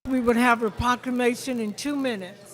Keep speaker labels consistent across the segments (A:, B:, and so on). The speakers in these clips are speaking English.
A: We would have a proclamation in 2 minutes.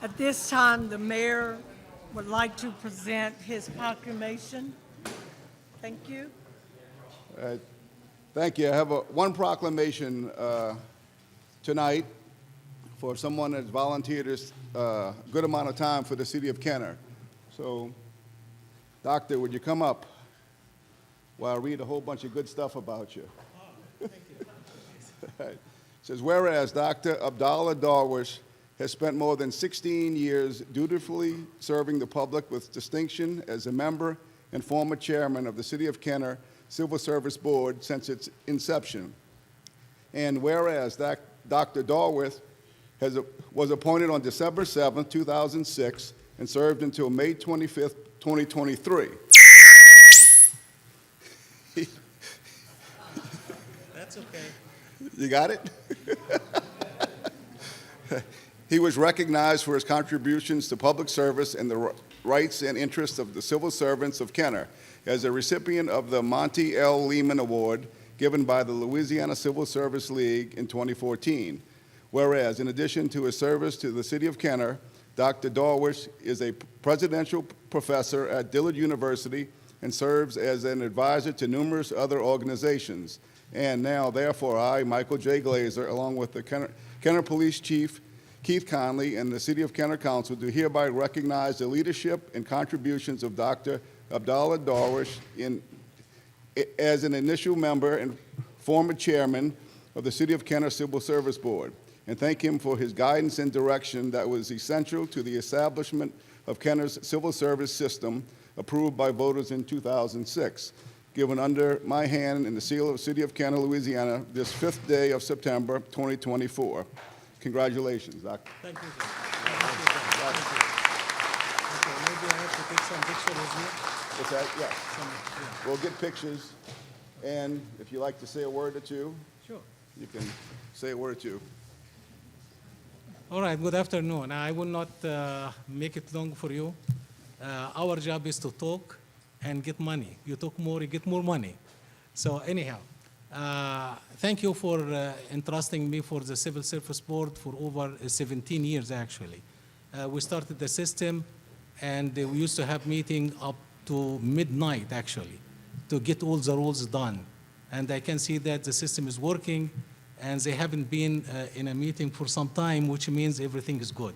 A: At this time, the mayor would like to present his proclamation. Thank you.
B: Thank you. I have one proclamation tonight for someone that's volunteered a good amount of time for the city of Kenner. So, Doctor, would you come up while I read a whole bunch of good stuff about you?
C: Thank you.
B: It says, whereas Dr. ABDALLA Darwish has spent more than 16 years dutifully serving the public with distinction as a member and former chairman of the City of Kenner Civil Service Board since its inception. And whereas Dr. Darwish was appointed on December 7, 2006, and served until May 25, 2023.
C: That's okay.
B: You got it? He was recognized for his contributions to public service and the rights and interests of the civil servants of Kenner as a recipient of the Monty L. Lehman Award given by the Louisiana Civil Service League in 2014. Whereas, in addition to his service to the city of Kenner, Dr. Darwish is a presidential professor at Dillard University and serves as an advisor to numerous other organizations. And now, therefore, I, Michael J. Glazer, along with the Kenner Police Chief Keith Conley and the City of Kenner Council, do hereby recognize the leadership and contributions of Dr. ABDALLA Darwish as an initial member and former chairman of the City of Kenner Civil Service Board, and thank him for his guidance and direction that was essential to the establishment of Kenner's civil service system approved by voters in 2006, given under my hand in the seal of the City of Kenner, Louisiana, this 5th day of September, 2024. Congratulations, Doctor.
C: Thank you, sir. Thank you, sir. Thank you. Okay, maybe I have to take some pictures with you.
B: What's that? Yeah.
C: Yeah.
B: We'll get pictures, and if you like to say a word or two,
C: Sure.
B: you can say a word or two.
C: All right, good afternoon. I will not make it long for you. Our job is to talk and get money. You talk more, you get more money. So anyhow, thank you for entrusting me for the Civil Service Board for over 17 years, actually. We started the system, and we used to have meeting up to midnight, actually, to get all the rules done. And I can see that the system is working, and they haven't been in a meeting for some time, which means everything is good.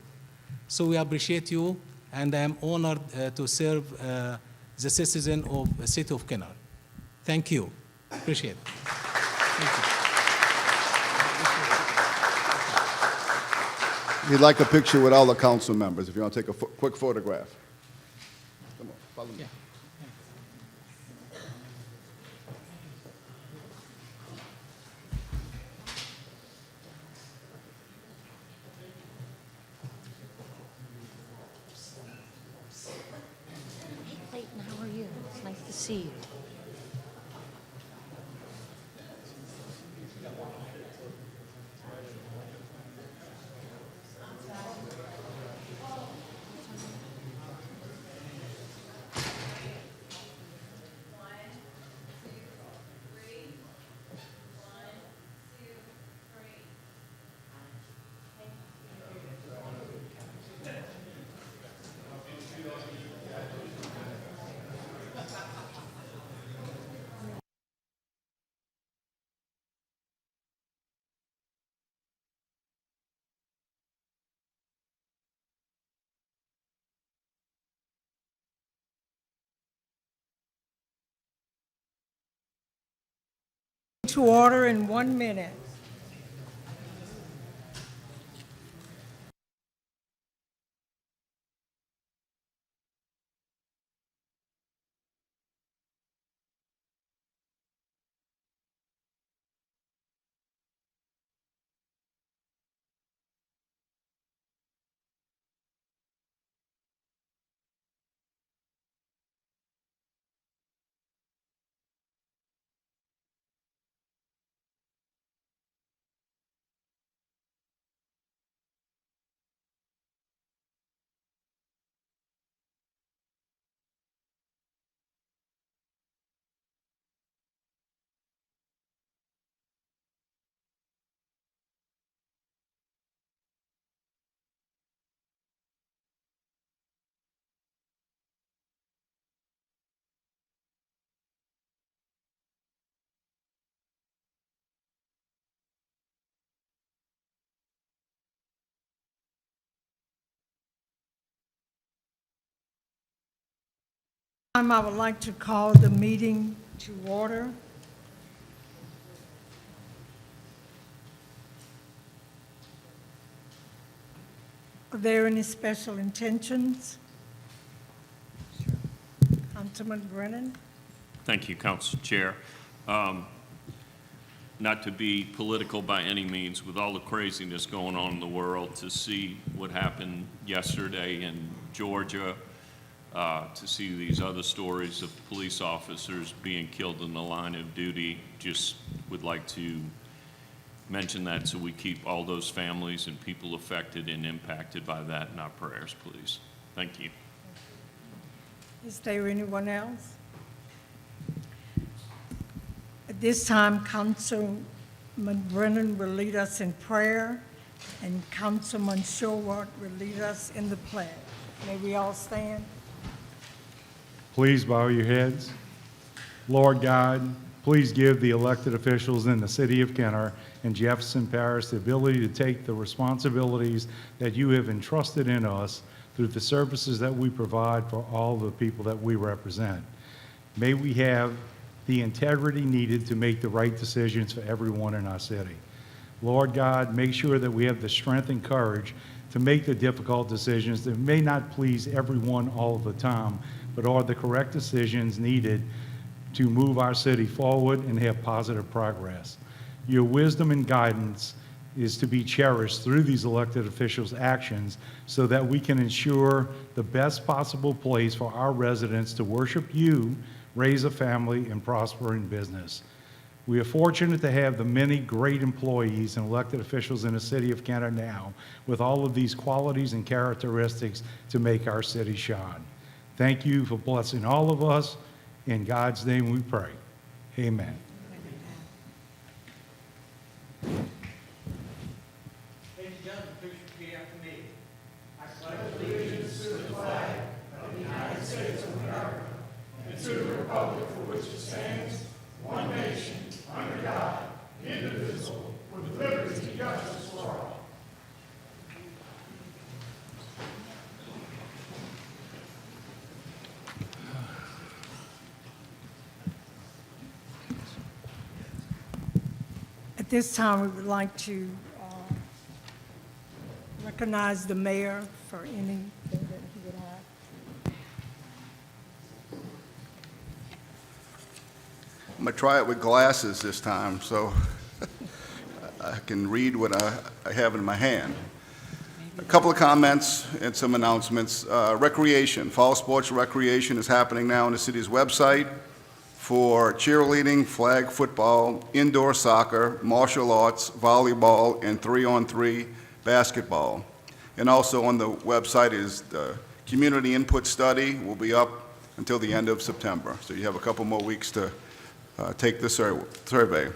C: So we appreciate you, and I am honored to serve the citizen of the city of Kenner. Thank you. Appreciate it. Thank you.
B: We'd like a picture with all the council members, if you want to take a quick photograph. Come on, follow me.
C: Yeah.
D: Hey, Clayton, how are you? It's nice to see you.
A: To order in 1 minute. I would like to call the meeting to order. Are there any special intentions? Councilman Brennan?
E: Thank you, Council Chair. Not to be political by any means, with all the craziness going on in the world, to see what happened yesterday in Georgia, to see these other stories of police officers being killed in the line of duty, just would like to mention that so we keep all those families and people affected and impacted by that in our prayers, please. Thank you.
A: Is there anyone else? At this time, Councilman Brennan will lead us in prayer, and Councilman Showart will lead us in the pledge. May we all stand?
F: Please bow your heads. Lord God, please give the elected officials in the city of Kenner and Jefferson Parish the ability to take the responsibilities that you have entrusted in us through the services that we provide for all the people that we represent. May we have the integrity needed to make the right decisions for everyone in our city. Lord God, make sure that we have the strength and courage to make the difficult decisions that may not please everyone all the time, but are the correct decisions needed to move our city forward and have positive progress. Your wisdom and guidance is to be cherished through these elected officials' actions so that we can ensure the best possible place for our residents to worship you, raise a family, and prosper in business. We are fortunate to have the many great employees and elected officials in the city of Kenner now with all of these qualities and characteristics to make our city shine. Thank you for blessing all of us. In God's name we pray. Amen.
G: Ladies and gentlemen, please repeat after me. I pledge allegiance to the flag of the United States of America and to the republic for which it stands, one nation, under God, indivisible, with liberty and justice for all.
A: At this time, we would like to recognize the mayor for anything that he would have.
B: I'm going to try it with glasses this time so I can read what I have in my hand. A couple of comments and some announcements. Recreation, fall sports recreation is happening now on the city's website for cheerleading, flag football, indoor soccer, martial arts, volleyball, and 3-on-3 basketball. And also on the website is the community input study will be up until the end of September. So you have a couple more weeks to take the survey.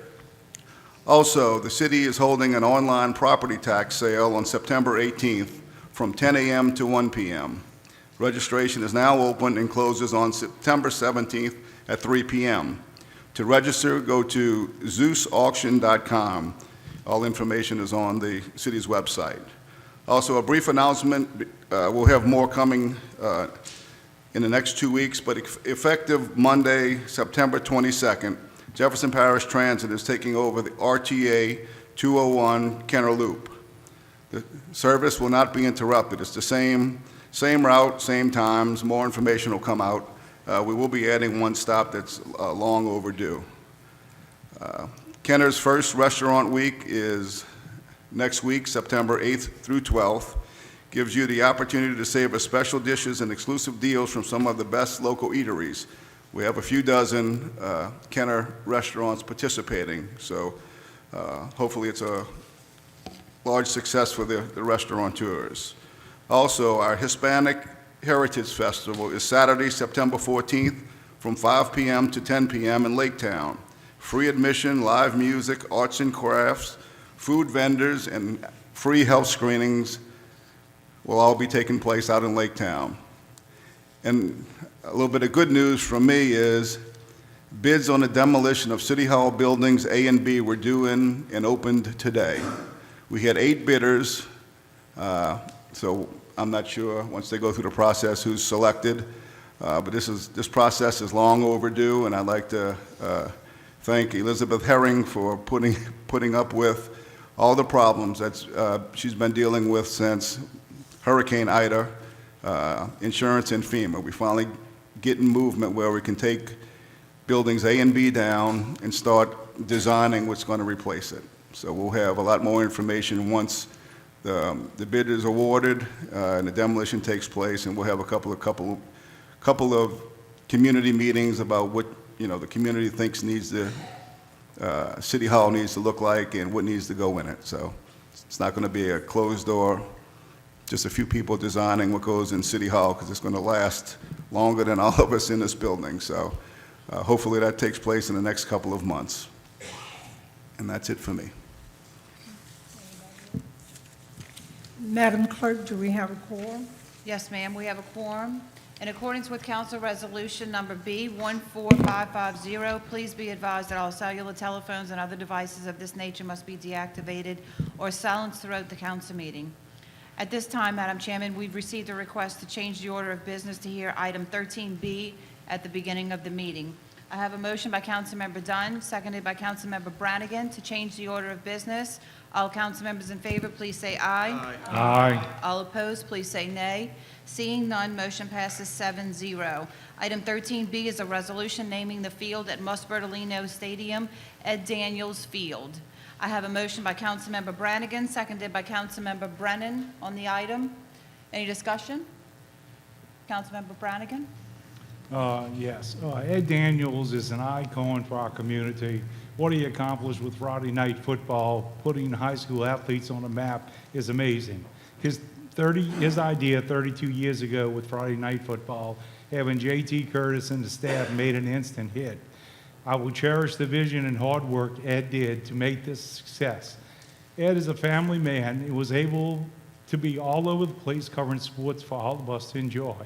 B: Also, the city is holding an online property tax sale on September 18th from 10 a.m. to 1 p.m. Registration is now open and closes on September 17th at 3 p.m. To register, go to zeusauction.com. All information is on the city's website. Also, a brief announcement, we'll have more coming in the next 2 weeks, but effective Monday, September 22nd, Jefferson Parish Transit is taking over the RTA 201 Kenner Loop. The service will not be interrupted. It's the same route, same times. More information will come out. We will be adding one stop that's long overdue. Kenner's first restaurant week is next week, September 8th through 12th. Gives you the opportunity to savor special dishes and exclusive deals from some of the best local eateries. We have a few dozen Kenner restaurants participating, so hopefully it's a large success for the restaurateurs. Also, our Hispanic Heritage Festival is Saturday, September 14th from 5 p.m. to 10 p.m. in Lake Town. Free admission, live music, arts and crafts, food vendors, and free health screenings will all be taking place out in Lake Town. And a little bit of good news from me is bids on the demolition of City Hall buildings A and B were due in and opened today. We had 8 bidders, so I'm not sure, once they go through the process, who's selected. But this process is long overdue, and I'd like to thank Elizabeth Herring for putting up with all the problems that she's been dealing with since Hurricane Ida, insurance and FEMA. We finally getting movement where we can take buildings A and B down and start designing what's going to replace it. So we'll have a lot more information once the bid is awarded and the demolition takes place, and we'll have a couple of community meetings about what the community thinks needs the City Hall needs to look like and what needs to go in it. So it's not going to be a closed door, just a few people designing what goes in City Hall, because it's going to last longer than all of us in this building. So hopefully that takes place in the next couple of months. And that's it for me.
A: Madam Clerk, do we have a quorum?
H: Yes, ma'am, we have a quorum. In accordance with Council Resolution Number B 14550, please be advised that all cellular telephones and other devices of this nature must be deactivated or silenced throughout the council meeting. At this time, Madam Chairman, we've received a request to change the order of business to hear item 13B at the beginning of the meeting. I have a motion by Councilmember Dunn, seconded by Councilmember Brannigan, to change the order of business. All council members in favor, please say aye.
F: Aye. Aye.
H: All opposed, please say nay. Seeing none, motion passes 7-0. Item 13B is a resolution naming the field at MUSS Bertolino Stadium Ed Daniels Field. I have a motion by Councilmember Brannigan, seconded by Councilmember Brennan on the item. Any discussion? Councilmember Brannigan?
F: Yes. Ed Daniels is an icon for our community. What he accomplished with Friday night football, putting high school athletes on the map, is amazing. His idea 32 years ago with Friday night football, having J.T. Curtis and the staff, made an instant hit. I will cherish the vision and hard work Ed did to make this a success. Ed is a family man. He was able to be all over the place covering sports for all of us to enjoy.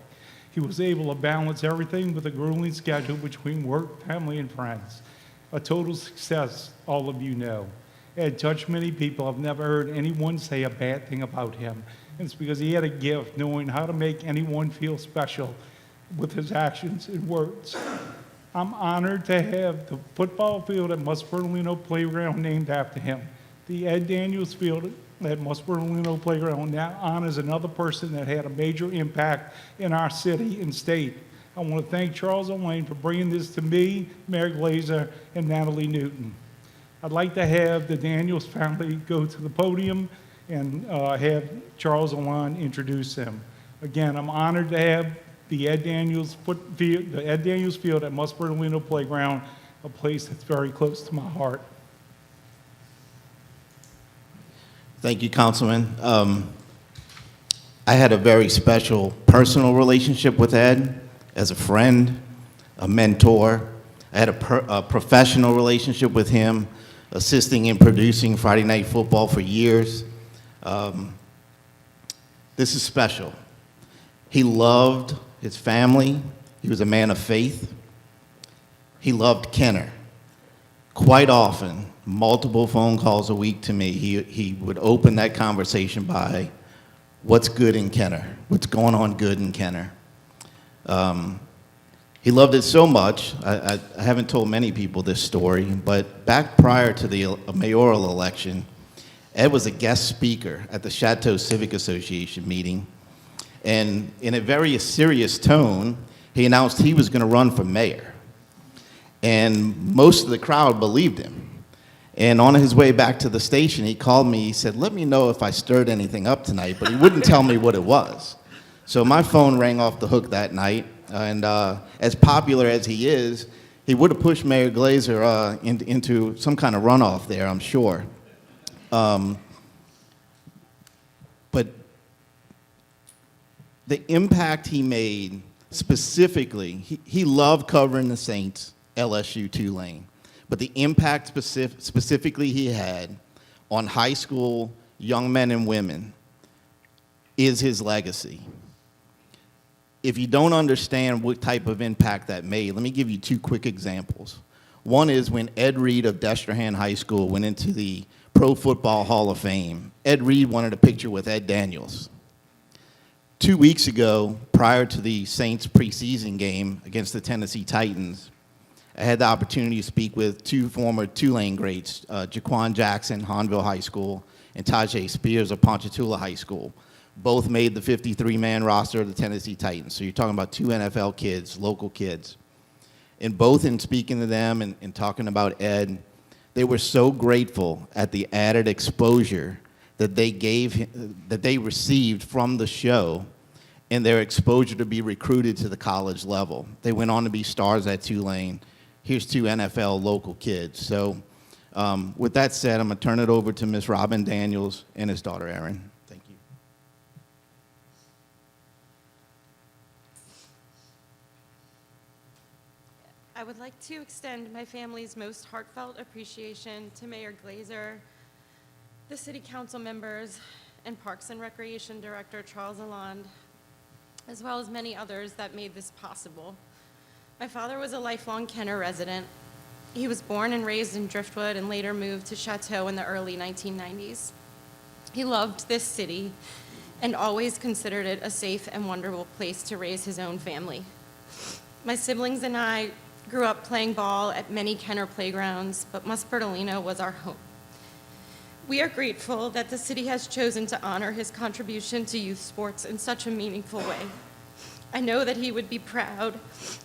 F: He was able to balance everything with a grueling schedule between work, family, and friends. A total success, all of you know. Ed touched many people. I've never heard anyone say a bad thing about him. And it's because he had a gift knowing how to make anyone feel special with his actions and words. I'm honored to have the football field at MUSS Bertolino Playground named after him. The Ed Daniels Field at MUSS Bertolino Playground now honors another person that had a major impact in our city and state. I want to thank Charles O'Lane for bringing this to me, Mayor Glazer, and Natalie Newton. I'd like to have the Daniels family go to the podium and have Charles O'Lane introduce them. Again, I'm honored to have the Ed Daniels Field at MUSS Bertolino Playground, a place that's very close to my heart.
I: Thank you, Councilman. I had a very special personal relationship with Ed as a friend, a mentor. I had a professional relationship with him, assisting in producing Friday Night Football for years. This is special. He loved his family. He was a man of faith. He loved Kenner. Quite often, multiple phone calls a week to me, he would open that conversation by, what's good in Kenner? What's going on good in Kenner? He loved it so much, I haven't told many people this story, but back prior to the mayoral election, Ed was a guest speaker at the Chateau Civic Association meeting, and in a very serious tone, he announced he was going to run for mayor. And most of the crowd believed him. And on his way back to the station, he called me, he said, let me know if I stirred anything up tonight, but he wouldn't tell me what it was. So my phone rang off the hook that night, and as popular as he is, he would have pushed Mayor Glazer into some kind of runoff there, I'm sure. But the impact he made specifically, he loved covering the Saints, LSU, Tulane. But the impact specifically he had on high school young men and women is his legacy. If you don't understand what type of impact that made, let me give you two quick examples. One is when Ed Reed of Destrehan High School went into the Pro Football Hall of Fame. Ed Reed wanted a picture with Ed Daniels. 2 weeks ago, prior to the Saints preseason game against the Tennessee Titans, I had the opportunity to speak with two former Tulane greats, Jaquan Jackson, Hahnville High School, and Tajay Spears of Ponchatoula High School. Both made the 53-man roster of the Tennessee Titans. So you're talking about two NFL kids, local kids. And both in speaking to them and talking about Ed, they were so grateful at the added exposure that they received from the show and their exposure to be recruited to the college level. They went on to be stars at Tulane. Here's two NFL local kids. So with that said, I'm going to turn it over to Ms. Robin Daniels and his daughter, Erin. Thank you.
J: I would like to extend my family's most heartfelt appreciation to Mayor Glazer, the City Council members, and Parks and Recreation Director Charles Alland, as well as many others that made this possible. My father was a lifelong Kenner resident. He was born and raised in Driftwood and later moved to Chateau in the early 1990s. He loved this city and always considered it a safe and wonderful place to raise his own family. My siblings and I grew up playing ball at many Kenner playgrounds, but MUSS Bertolino was our home. We are grateful that the city has chosen to honor his contribution to youth sports in such a meaningful way. I know that he would be proud,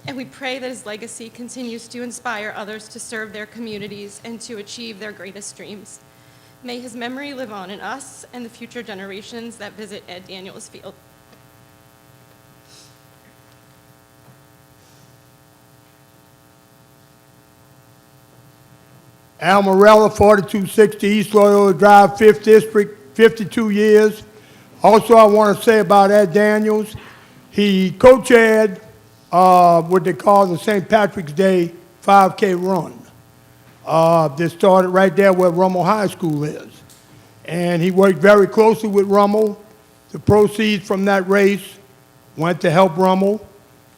J: and we pray that his legacy continues to inspire others to serve their communities and to achieve their greatest dreams. May his memory live on in us and the future generations that visit Ed Daniels Field.
G: Al Morella, 4260 East Loyola Drive, 5th District, 52 years. Also, I want to say about Ed Daniels, he co-chaired what they call the St. Patrick's Day 5K run. This started right there where Rummel High School is. And he worked very closely with Rummel. The proceeds from that race went to help Rummel.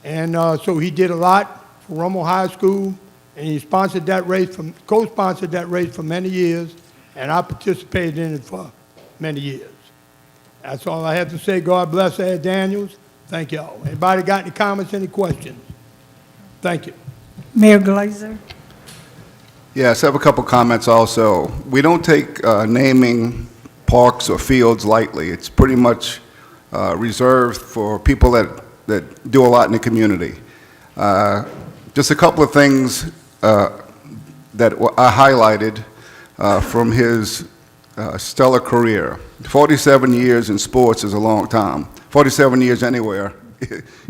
G: And so he did a lot for Rummel High School. And he sponsored that race, co-sponsored that race for many years. And I participated in it for many years. That's all I have to say. God bless Ed Daniels. Thank y'all. Anybody got any comments, any questions? Thank you.
A: Mayor Glazer.
B: Yes, I have a couple comments also. We don't take naming parks or fields lightly. It's pretty much reserved for people that do a lot in the community. Just a couple of things that I highlighted from his stellar career. 47 years in sports is a long time. 47 years anywhere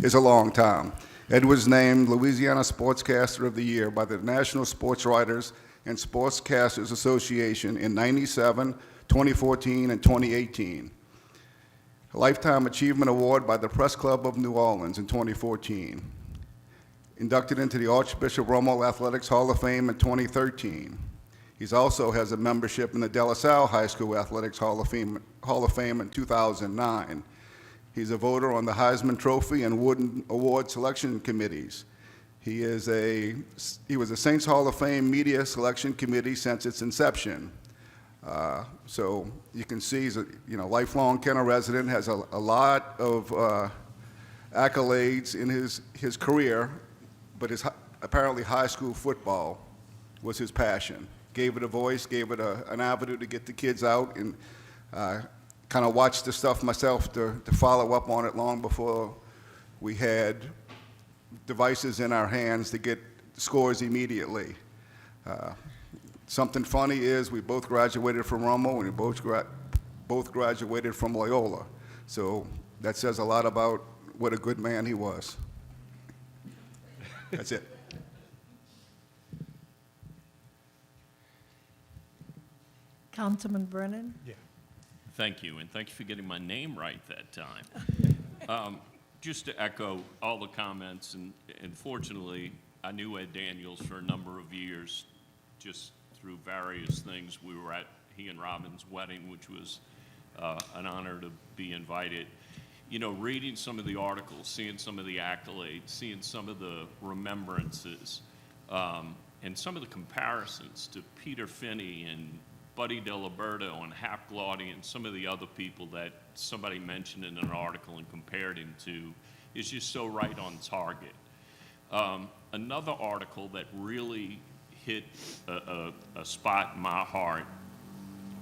B: is a long time. Ed was named Louisiana Sportscaster of the Year by the National Sports Writers and Sportscasters Association in '97, 2014, and 2018. A Lifetime Achievement Award by the Press Club of New Orleans in 2014. Inducted into the Archbishop Rummel Athletics Hall of Fame in 2013. He also has a membership in the De La Salle High School Athletics Hall of Fame in 2009. He's a voter on the Heisman Trophy and Wooden Award selection committees. He was a Saints Hall of Fame Media Selection Committee since its inception. So you can see he's a lifelong Kenner resident, has a lot of accolades in his career, but apparently high school football was his passion. Gave it a voice, gave it an avenue to get the kids out, and kind of watched the stuff myself to follow up on it long before we had devices in our hands to get scores immediately. Something funny is we both graduated from Romo and we both graduated from Loyola. So that says a lot about what a good man he was. That's it.
A: Councilman Brennan?
C: Yeah.
E: Thank you, and thank you for getting my name right that time. Just to echo all the comments, and fortunately, I knew Ed Daniels for a number of years, just through various things. We were at he and Robin's wedding, which was an honor to be invited. You know, reading some of the articles, seeing some of the accolades, seeing some of the remembrances, and some of the comparisons to Peter Finney and Buddy Diliberto and Hap Glaudy and some of the other people that somebody mentioned in an article and compared him to is just so right on target. Another article that really hit a spot in my heart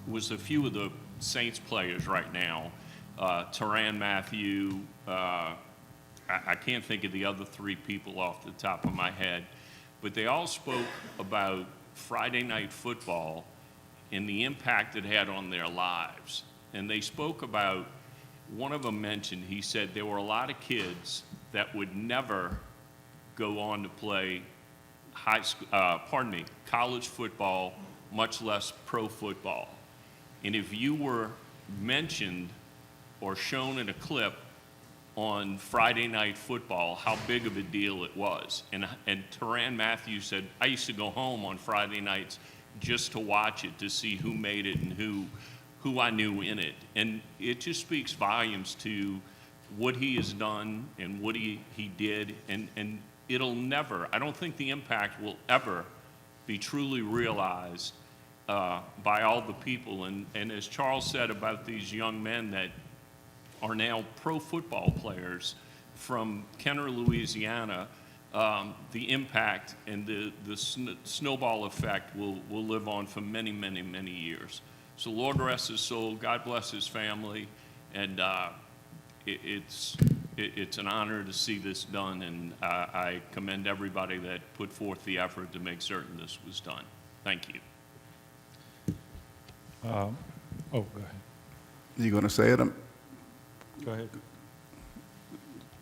E: was a few of the Saints players right now. Tyrann Mathieu, I can't think of the other three people off the top of my head, but they all spoke about Friday night football and the impact it had on their lives. And they spoke about, one of them mentioned, he said there were a lot of kids that would never go on to play college football, much less pro football. And if you were mentioned or shown in a clip on Friday Night Football, how big of a deal it was. And Tyrann Mathieu said, I used to go home on Friday nights just to watch it, to see who made it and who I knew in it. And it just speaks volumes to what he has done and what he did. And it'll never, I don't think the impact will ever be truly realized by all the people. And as Charles said about these young men that are now pro football players from Kenner, Louisiana, the impact and the snowball effect will live on for many, many, many years. So Lord rest his soul, God bless his family, and it's an honor to see this done, and I commend everybody that put forth the effort to make certain this was done. Thank you.
F: Oh, go ahead.
B: You going to say it?
F: Go ahead.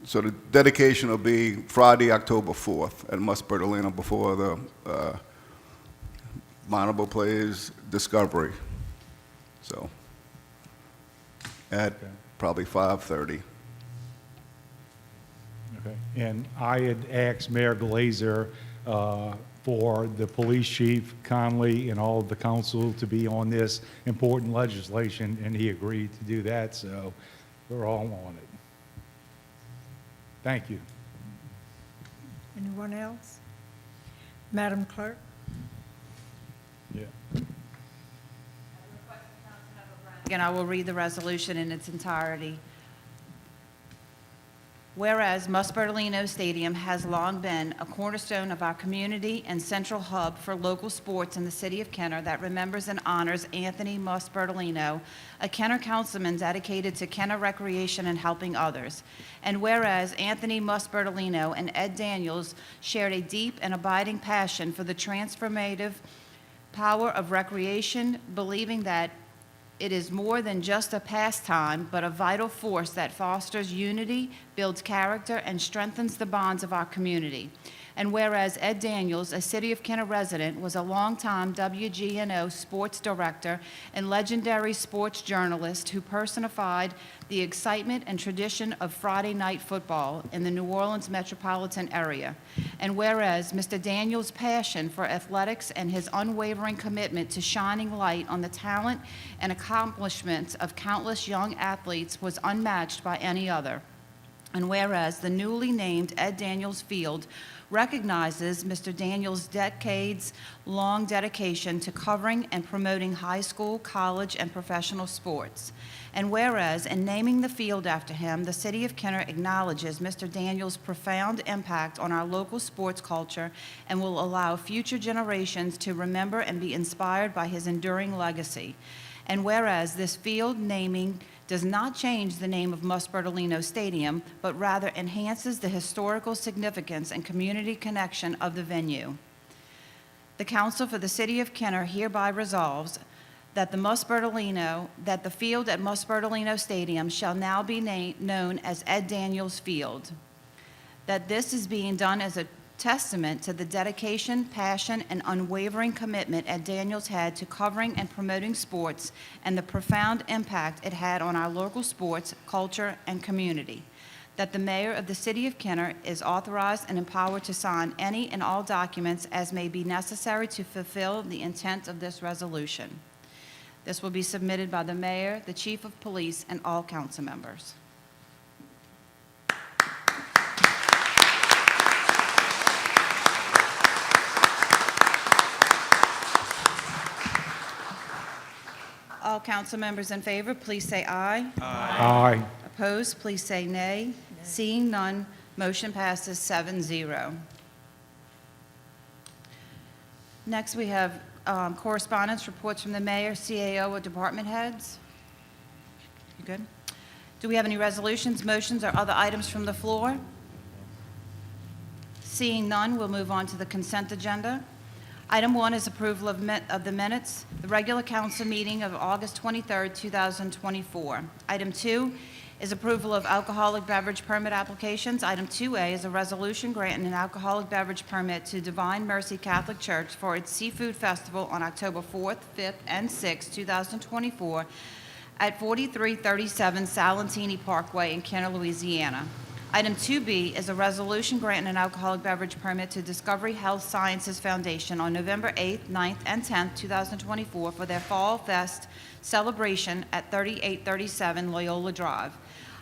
B: So the dedication will be Friday, October 4th at MUSS BERTOLINO before the Honorable plays Discovery. So at probably 5:30.
F: Okay. And I had asked Mayor Glazer for the police chief, Conley, and all of the council to be on this important legislation, and he agreed to do that, so we're all on it. Thank you.
A: Anyone else? Madam Clerk?
F: Yeah.
H: Again, I will read the resolution in its entirety. Whereas MUSS BERTOLINO Stadium has long been a cornerstone of our community and central hub for local sports in the city of Kenner that remembers and honors Anthony MUSS BERTOLINO, a Kenner councilman dedicated to Kenner recreation and helping others. And whereas Anthony MUSS BERTOLINO and Ed Daniels shared a deep and abiding passion for the transformative power of recreation, believing that it is more than just a pastime, but a vital force that fosters unity, builds character, and strengthens the bonds of our community. And whereas Ed Daniels, a City of Kenner resident, was a longtime WGNO sports director and legendary sports journalist who personified the excitement and tradition of Friday night football in the New Orleans metropolitan area. And whereas Mr. Daniels' passion for athletics and his unwavering commitment to shining light on the talent and accomplishments of countless young athletes was unmatched by any other. And whereas the newly named Ed Daniels Field recognizes Mr. Daniels' decades-long dedication to covering and promoting high school, college, and professional sports. And whereas, in naming the field after him, the City of Kenner acknowledges Mr. Daniels' profound impact on our local sports culture and will allow future generations to remember and be inspired by his enduring legacy. And whereas this field naming does not change the name of MUSS Bertolino Stadium, but rather enhances the historical significance and community connection of the venue. The Council for the City of Kenner hereby resolves that the field at MUSS Bertolino Stadium shall now be known as Ed Daniels Field. That this is being done as a testament to the dedication, passion, and unwavering commitment Ed Daniels had to covering and promoting sports and the profound impact it had on our local sports, culture, and community. That the mayor of the City of Kenner is authorized and empowered to sign any and all documents as may be necessary to fulfill the intent of this resolution. This will be submitted by the mayor, the chief of police, and all council members. All council members in favor, please say aye.
F: Aye.
H: Opposed, please say nay. Seeing none, motion passes 7-0. Next, we have correspondence, reports from the mayor, CAO, or department heads. You good? Do we have any resolutions, motions, or other items from the floor? Seeing none, we'll move on to the consent agenda. Item 1 is approval of the minutes, the regular council meeting of August 23rd, 2024. Item 2 is approval of alcoholic beverage permit applications. Item 2A is a resolution granting an alcoholic beverage permit to Divine Mercy Catholic Church for its Seafood Festival on October 4th, 5th, and 6th, 2024 at 4337 Salentini Parkway in Kenner, Louisiana. Item 2B is a resolution granting an alcoholic beverage permit to Discovery Health Sciences Foundation on November 8th, 9th, and 10th, 2024 for their Fall Fest celebration at 3837 Loyola Drive.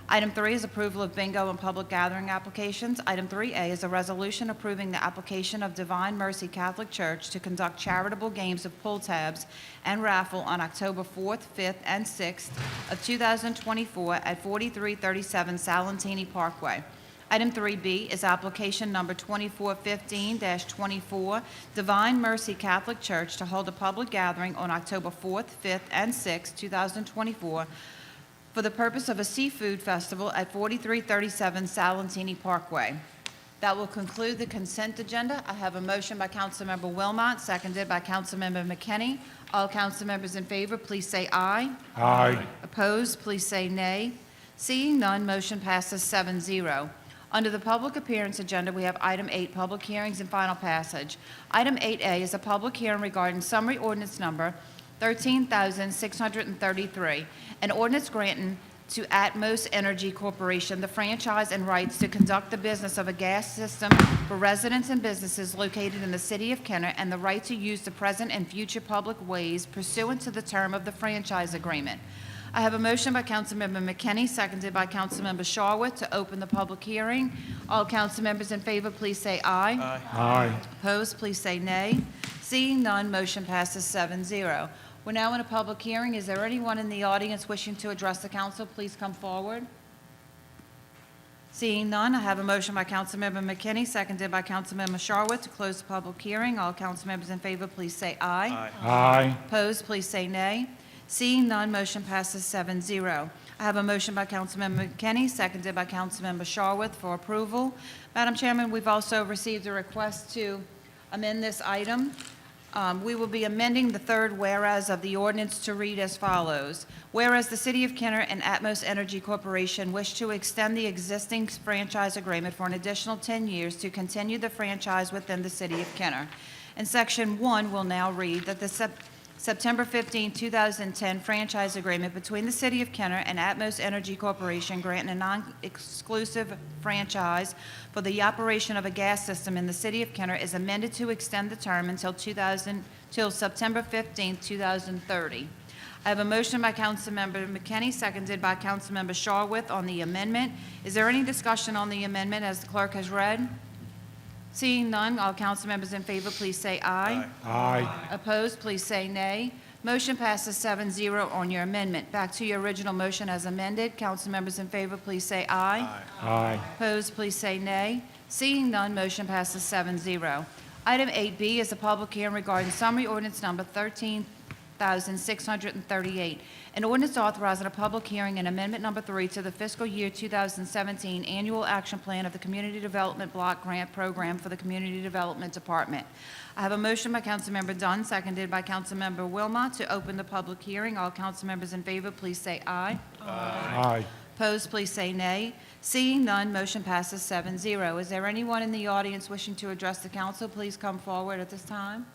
H: Item 3 is approval of bingo and public gathering applications. Item 3A is a resolution approving the application of Divine Mercy Catholic Church to conduct charitable games of pull tabs and raffle on October 4th, 5th, and 6th of 2024 at 4337 Salentini Parkway. Item 3B is application number 2415-24, Divine Mercy Catholic Church to hold a public gathering on October 4th, 5th, and 6th, 2024 for the purpose of a seafood festival at 4337 Salentini Parkway. That will conclude the consent agenda. I have a motion by Councilmember Wilmot, seconded by Councilmember McKinney. All council members in favor, please say aye.
F: Aye.
H: Opposed, please say nay. Seeing none, motion passes 7-0. Under the public appearance agenda, we have item 8, public hearings and final passage. Item 8A is a public hearing regarding summary ordinance number 13,633, an ordinance granting to Atmos Energy Corporation the franchise and rights to conduct the business of a gas system for residents and businesses located in the city of Kenner and the right to use the present and future public ways pursuant to the term of the franchise agreement. I have a motion by Councilmember McKinney, seconded by Councilmember Sharwood, to open the public hearing. All council members in favor, please say aye.
F: Aye.
H: Opposed, please say nay. Seeing none, motion passes 7-0. We're now in a public hearing. Is there anyone in the audience wishing to address the council? Please come forward. Seeing none, I have a motion by Councilmember McKinney, seconded by Councilmember Sharwood, to close the public hearing. All council members in favor, please say aye.
F: Aye.
H: Opposed, please say nay. Seeing none, motion passes 7-0. I have a motion by Councilmember McKinney, seconded by Councilmember Sharwood for approval. Madam Chairman, we've also received a request to amend this item. We will be amending the third whereas of the ordinance to read as follows. Whereas the City of Kenner and Atmos Energy Corporation wish to extend the existing franchise agreement for an additional 10 years to continue the franchise within the City of Kenner. And Section 1 will now read that the September 15, 2010 franchise agreement between the City of Kenner and Atmos Energy Corporation granting a non-exclusive franchise for the operation of a gas system in the City of Kenner is amended to extend the term until September 15, 2030. I have a motion by Councilmember McKinney, seconded by Councilmember Sharwood on the amendment. Is there any discussion on the amendment as the clerk has read? Seeing none, all council members in favor, please say aye.
F: Aye.
H: Opposed, please say nay. Motion passes 7-0 on your amendment. Back to your original motion as amended. Council members in favor, please say aye.
F: Aye.
H: Opposed, please say nay. Seeing none, motion passes 7-0. Item 8B is a public hearing regarding summary ordinance number 13,638. An ordinance authorizing a public hearing and amendment number 3 to the fiscal year 2017 annual action plan of the Community Development Block Grant Program for the Community Development Department. I have a motion by Councilmember Dunn, seconded by Councilmember Wilmot, to open the public hearing. All council members in favor, please say aye.
F: Aye.
H: Opposed, please say nay. Seeing none, motion passes 7-0. Is there anyone in the audience wishing to address the council? Please come forward at this time.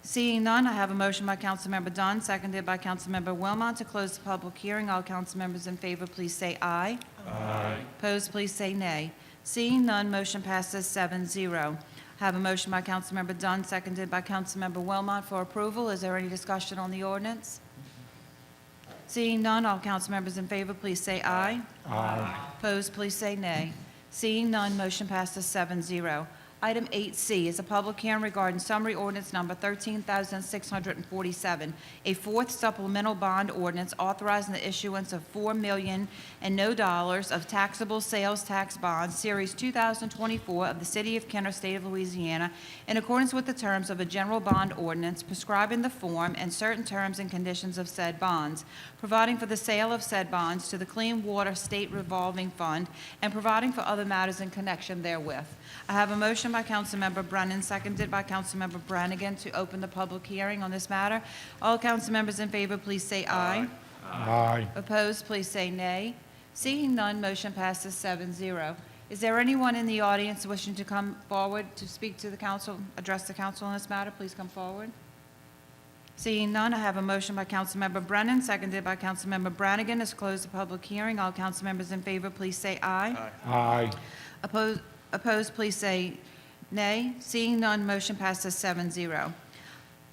H: Seeing none, I have a motion by Councilmember Dunn, seconded by Councilmember Wilmot, to close the public hearing. All council members in favor, please say aye.
F: Aye.
H: Opposed, please say nay. Seeing none, motion passes 7-0. I have a motion by Councilmember Dunn, seconded by Councilmember Wilmot for approval. Is there any discussion on the ordinance? Seeing none, all council members in favor, please say aye.
F: Aye.
H: Opposed, please say nay. Seeing none, motion passes 7-0. Item 8C is a public hearing regarding summary ordinance number 13,647, a fourth supplemental bond ordinance authorizing the issuance of $4 million and no dollars of taxable sales tax bonds, Series 2024 of the City of Kenner, State of Louisiana, in accordance with the terms of a general bond ordinance prescribing the form and certain terms and conditions of said bonds, providing for the sale of said bonds to the Clean Water State Revolving Fund, and providing for other matters in connection therewith. I have a motion by Councilmember Brennan, seconded by Councilmember Brannigan, to open the public hearing on this matter. All council members in favor, please say aye.
F: Aye.
H: Opposed, please say nay. Seeing none, motion passes 7-0. Is there anyone in the audience wishing to come forward to speak to the council, address the council on this matter? Please come forward. Seeing none, I have a motion by Councilmember Brennan, seconded by Councilmember Brannigan, to close the public hearing. All council members in favor, please say aye.
F: Aye.
H: Opposed, please say nay. Seeing none, motion passes 7-0.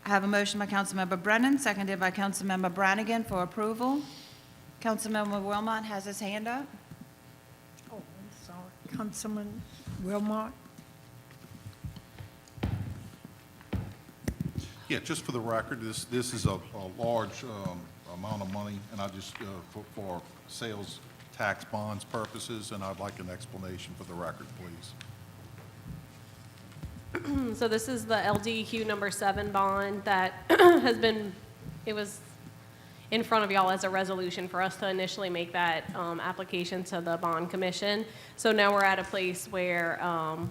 H: I have a motion by Councilmember Brennan, seconded by Councilmember Brannigan for approval. Councilmember Wilmot has his hand up.
A: Oh, I'm sorry. Councilman Wilmot?
K: Yeah, just for the record, this is a large amount of money, and I just, for sales tax bonds purposes, and I'd like an explanation for the record, please.
J: So this is the LDEQ number 7 bond that has been, it was in front of y'all as a resolution for us to initially make that application to the bond commission. So now we're at a place where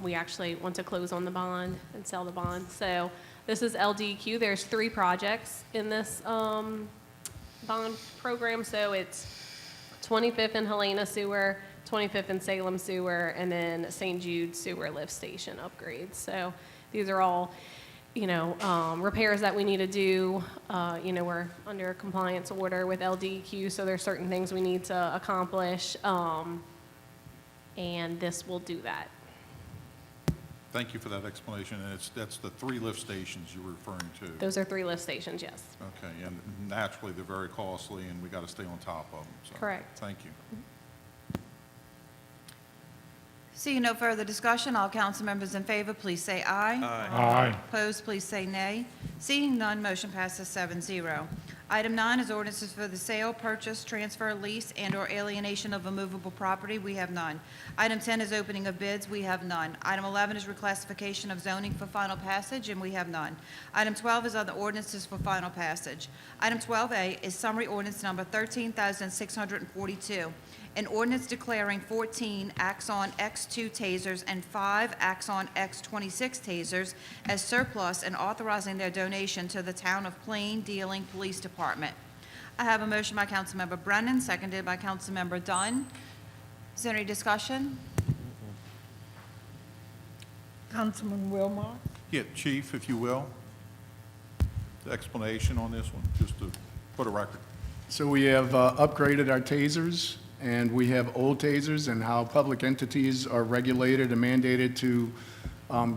J: we actually want to close on the bond and sell the bond. So this is LDEQ. There's 3 projects in this bond program. So it's 25th and Helena Sewer, 25th and Salem Sewer, and then St. Jude Sewer Lift Station upgrades. So these are all, repairs that we need to do. We're under a compliance order with LDEQ, so there's certain things we need to accomplish, and this will do that.
K: Thank you for that explanation, and that's the 3 lift stations you're referring to.
J: Those are 3 lift stations, yes.
K: Okay, and naturally, they're very costly, and we got to stay on top of them. So,
J: Correct.
K: Thank you.
H: Seeing no further discussion, all council members in favor, please say aye.
F: Aye.
H: Opposed, please say nay. Seeing none, motion passes 7-0. Item 9 is ordinances for the sale, purchase, transfer, lease, and/or alienation of a movable property. We have none. Item 10 is opening of bids. We have none. Item 11 is reclassification of zoning for final passage, and we have none. Item 12 is other ordinances for final passage. Item 12A is summary ordinance number 13,642. An ordinance declaring 14 Axon X2 tasers and 5 Axon X26 tasers as surplus and authorizing their donation to the Town of Plain Dealing Police Department. I have a motion by Councilmember Brennan, seconded by Councilmember Dunn. Is there any discussion?
A: Councilman Wilmot?
K: Yeah, Chief, if you will, the explanation on this one, just to put a record.
L: So we have upgraded our tasers, and we have old tasers, and how public entities are regulated and mandated to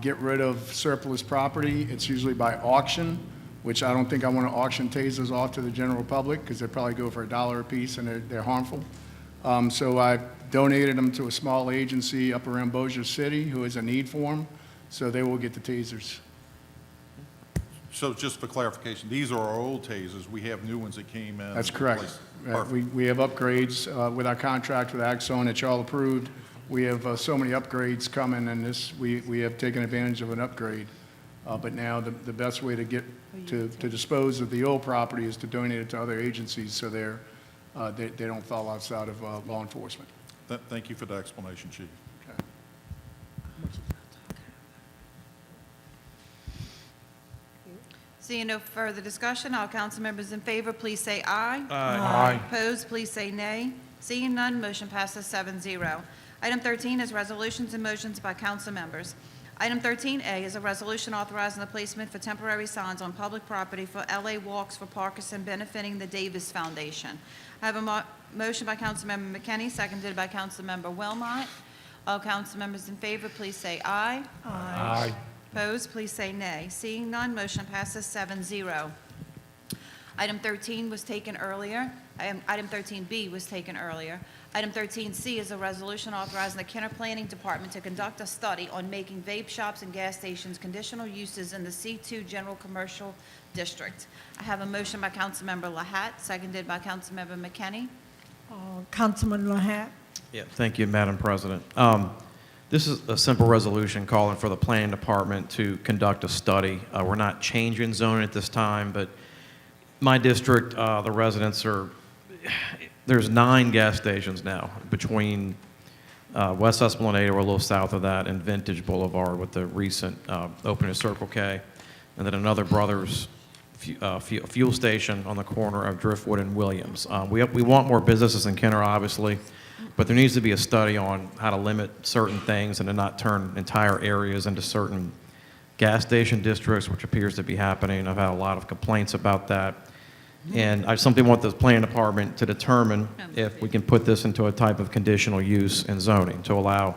L: get rid of surplus property. It's usually by auction, which I don't think I want to auction tasers off to the general public, because they probably go for $1 a piece, and they're harmful. So I donated them to a small agency up around Bossier City who has a need for them. so they will get the tasers.
K: So just for clarification, these are our old tasers. We have new ones that came in.
L: That's correct.
K: Perfect.
L: We have upgrades with our contract with Axon that y'all approved. We have so many upgrades coming, and we have taken advantage of an upgrade. But now the best way to get to dispose of the old property is to donate it to other agencies so they don't fall outside of law enforcement.
K: Thank you for the explanation, Chief.
L: Okay.
H: Seeing no further discussion, all council members in favor, please say aye.
F: Aye.
H: Opposed, please say nay. Seeing none, motion passes 7-0. Item 13 is resolutions and motions by council members. Item 13A is a resolution authorizing the placement for temporary signs on public property for LA Walks for Parkinson benefiting the Davis Foundation. I have a motion by Councilmember McKinney, seconded by Councilmember Wilmot. All council members in favor, please say aye.
F: Aye.
H: Opposed, please say nay. Seeing none, motion passes 7-0. Item 13 was taken earlier. Item 13B was taken earlier. Item 13C is a resolution authorizing the Kenner Planning Department to conduct a study on making vape shops and gas stations conditional uses in the C2 General Commercial District. I have a motion by Councilmember Lahat, seconded by Councilmember McKinney.
A: Councilman Lahat.
M: Yeah, thank you, Madam President. This is a simple resolution calling for the Planning Department to conduct a study. We're not changing zoning at this time, but my district, the residents there's 9 gas stations now between West Esplanade, or a little south of that, and Vintage Boulevard with the recent opening of Circle K, and then another Brothers fuel station on the corner of Driftwood and Williams. We want more businesses in Kenner, obviously, but there needs to be a study on how to limit certain things and to not turn entire areas into certain gas station districts, which appears to be happening. I've had a lot of complaints about that. And I simply want the planning department to determine if we can put this into a type of conditional use and zoning to allow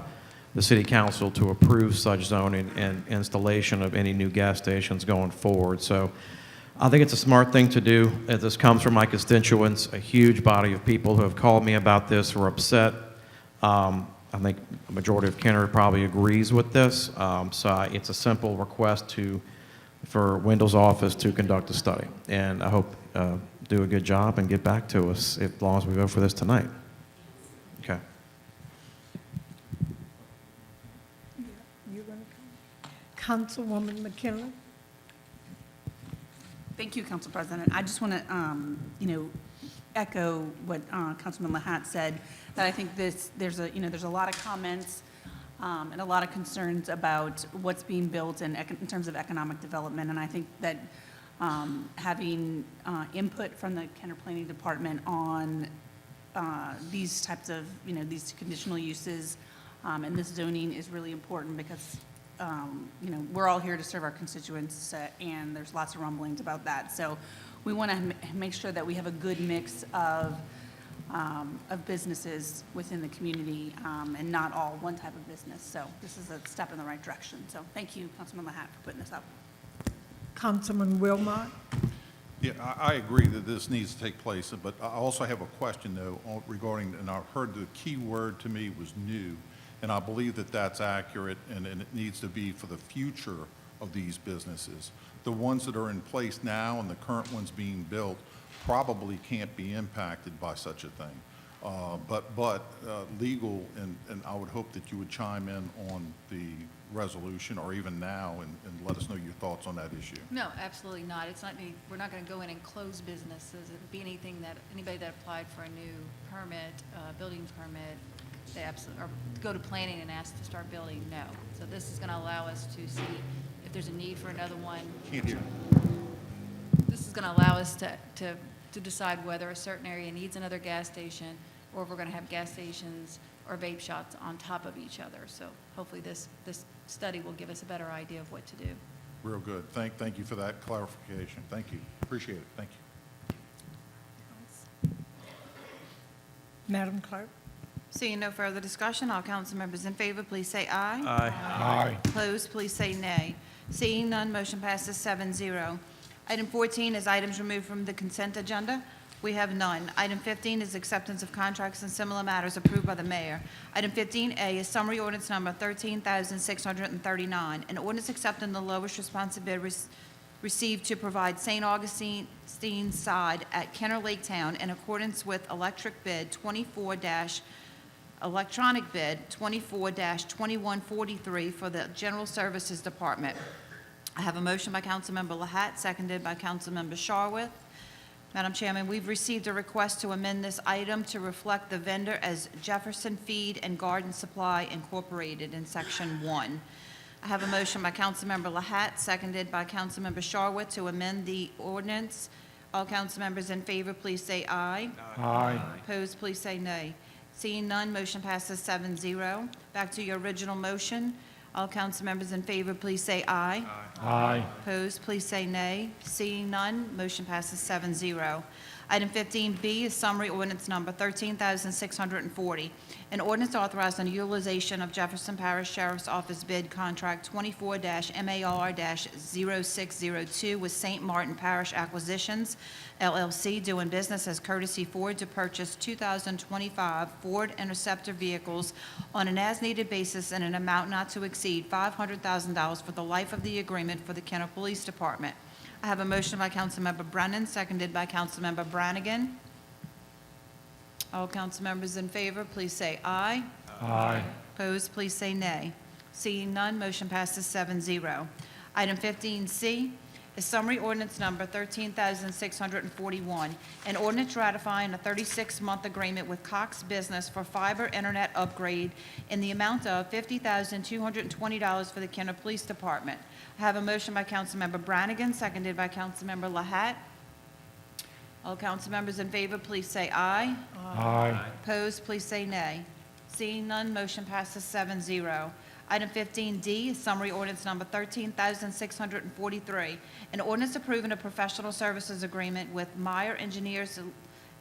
M: the city council to approve such zoning and installation of any new gas stations going forward. So I think it's a smart thing to do. This comes from my constituents, a huge body of people who have called me about this, who are upset. I think a majority of Kenner probably agrees with this. So it's a simple request for Wendell's office to conduct a study. And I hope do a good job and get back to us as long as we vote for this tonight. Okay.
A: You're going to come? Councilwoman McKinley.
N: Thank you, Council President. I just want to, echo what Councilman Lahat said, that I think there's a lot of comments and a lot of concerns about what's being built in terms of economic development, and I think that having input from the Kenner Planning Department on these types of, these conditional uses and this zoning is really important because we're all here to serve our constituents, and there's lots of rumblings about that. So we want to make sure that we have a good mix of businesses within the community and not all one type of business. So this is a step in the right direction. So thank you, Councilman Lahat, for putting this up.
A: Councilman Wilmot.
K: Yeah, I agree that this needs to take place, but I also have a question, though, regarding, and I heard the key word to me was new, and I believe that that's accurate, and it needs to be for the future of these businesses. The ones that are in place now and the current ones being built probably can't be impacted by such a thing. But legal, and I would hope that you would chime in on the resolution, or even now, and let us know your thoughts on that issue.
O: No, absolutely not. It's not, we're not going to go in and close businesses. It would be anything that, anybody that applied for a new permit, building permit, they absolutely, or go to planning and ask to start building, no. So this is going to allow us to see if there's a need for another one.
K: Can't hear.
O: This is going to allow us to decide whether a certain area needs another gas station, or if we're going to have gas stations or vape shops on top of each other. So hopefully this study will give us a better idea of what to do.
K: Real good. Thank you for that clarification. Thank you. Appreciate it. Thank you.
A: Madam Clerk.
H: Seeing no further discussion, all council members in favor, please say aye.
F: Aye.
H: Opposed, please say nay. Seeing none, motion passes 7-0. Item 14 is items removed from the consent agenda. We have none. Item 15 is acceptance of contracts and similar matters approved by the mayor. Item 15A is summary ordinance number 13,639, an ordinance accepting the lowest responsive bid received to provide St. Augustine side at Kenner Lake Town in accordance with electronic bid 24-2143 for the General Services Department. I have a motion by Councilmember Lahat, seconded by Councilmember Sharwood. Madam Chairman, we've received a request to amend this item to reflect the vendor as Jefferson Feed and Garden Supply Incorporated in Section 1. I have a motion by Councilmember Lahat, seconded by Councilmember Sharwood to amend the ordinance. All council members in favor, please say aye.
F: Aye.
H: Opposed, please say nay. Seeing none, motion passes 7-0. Back to your original motion. All council members in favor, please say aye.
F: Aye.
H: Opposed, please say nay. Seeing none, motion passes 7-0. Item 15B is summary ordinance number 13,640, an ordinance authorizing the utilization of Jefferson Parish Sheriff's Office bid contract 24-MAR-0602 with St. Martin Parish Acquisitions, LLC, doing business as Courtesy Ford to purchase 2025 Ford Interceptor vehicles on an as-needed basis in an amount not to exceed $500,000 for the life of the agreement for the Kenner Police Department. I have a motion by Councilmember Brennan, seconded by Councilmember Brannigan. All council members in favor, please say aye.
F: Aye.
H: Opposed, please say nay. Seeing none, motion passes 7-0. Item 15C is summary ordinance number 13,641, an ordinance ratifying a 36-month agreement with Cox Business for fiber internet upgrade in the amount of $50,220 for the Kenner Police Department. I have a motion by Councilmember Brannigan, seconded by Councilmember Lahat. All council members in favor, please say aye.
F: Aye.
H: Opposed, please say nay. Seeing none, motion passes 7-0. Item 15D is summary ordinance number 13,643, an ordinance approving a professional services agreement with Meyer Engineers